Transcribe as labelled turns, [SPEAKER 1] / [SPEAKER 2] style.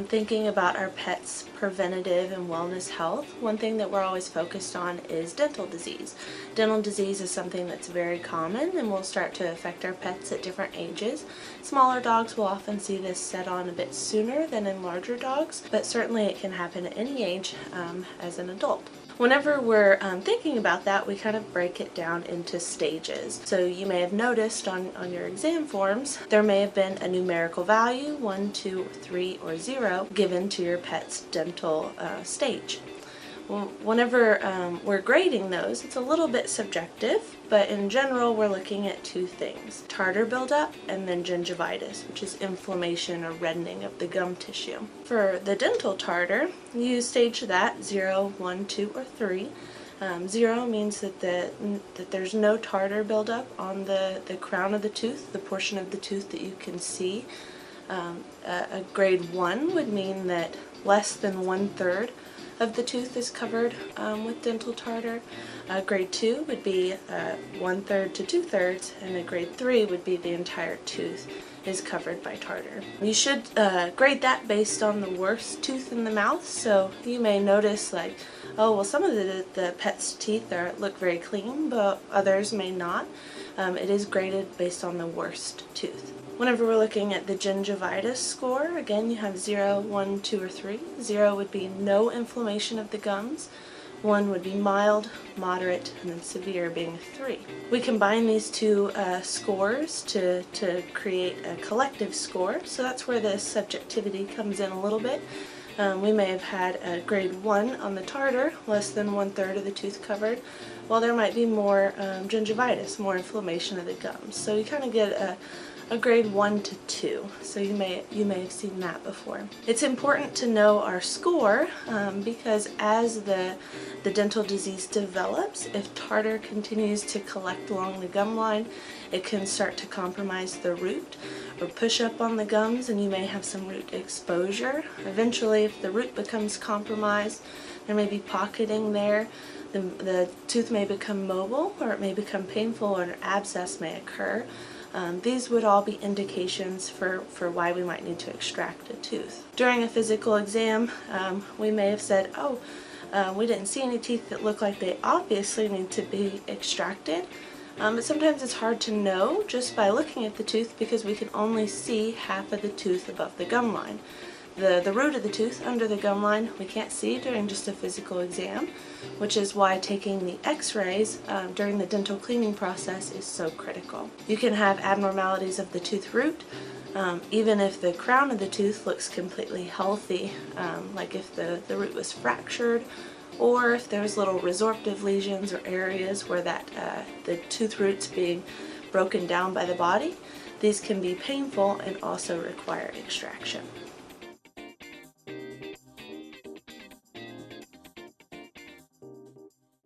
[SPEAKER 1] thinking about our pets' preventative and wellness health, one thing that we're always focused on is dental disease. Dental disease is something that's very common and will start to affect our pets at different ages. Smaller dogs will often see this set on a bit sooner than in larger dogs, but certainly it can happen at any age as an adult. Whenever we're thinking about that, we kind of break it down into stages. So you may have noticed on your exam forms, there may have been a numerical value, 1, 2, 3, or 0, given to your pet's dental stage. Well, whenever we're grading those, it's a little bit subjective, but in general we're looking at two things: tartar buildup and then gingivitis, which is inflammation or reddening of the gum tissue. For the dental tartar, you stage that 0, 1, 2, or 3. 0 means that there's no tartar buildup on the crown of the tooth, the portion of the tooth that you can see. A grade 1 would mean that less than 1/3 of the tooth is covered with dental tartar. Grade 2 would be 1/3 to 2/3, and a grade 3 would be the entire tooth is covered by tartar. You should grade that based on the worst tooth in the mouth, so you may notice like, oh well, some of the pet's teeth look very clean, but others may not. It is graded based on the worst tooth. Whenever we're looking at the gingivitis score, again you have 0, 1, 2, or 3. 0 would be no inflammation of the gums. 1 would be mild, moderate, and then severe being 3. We combine these two scores to create a collective score, so that's where the subjectivity comes in a little bit. We may have had a grade 1 on the tartar, less than 1/3 of the tooth covered, while there might be more gingivitis, more inflammation of the gums. So you kind of get a grade 1 to 2, so you may have seen that before. It's important to know our score because as the dental disease develops, if tartar continues to collect along the gum line, it can start to compromise the root or push up on the gums, and you may have some root exposure. Eventually, if the root becomes compromised, there may be pocketing there. The tooth may become mobile, or it may become painful, or an abscess may occur. These would all be indications for why we might need to extract a tooth. During a physical exam, we may have said, oh, we didn't see any teeth that look like they obviously need to be extracted. But sometimes it's hard to know just by looking at the tooth because we can only see half of the tooth above the gum line. The root of the tooth under the gum line we can't see during just a physical exam, which is why taking the x-rays during the dental cleaning process is so critical. You can have abnormalities of the tooth root even if the crown of the tooth looks completely healthy, like if the root was fractured, or if there's little resorptive lesions or areas where the tooth root's being broken down by the body. These can be painful and also require extraction.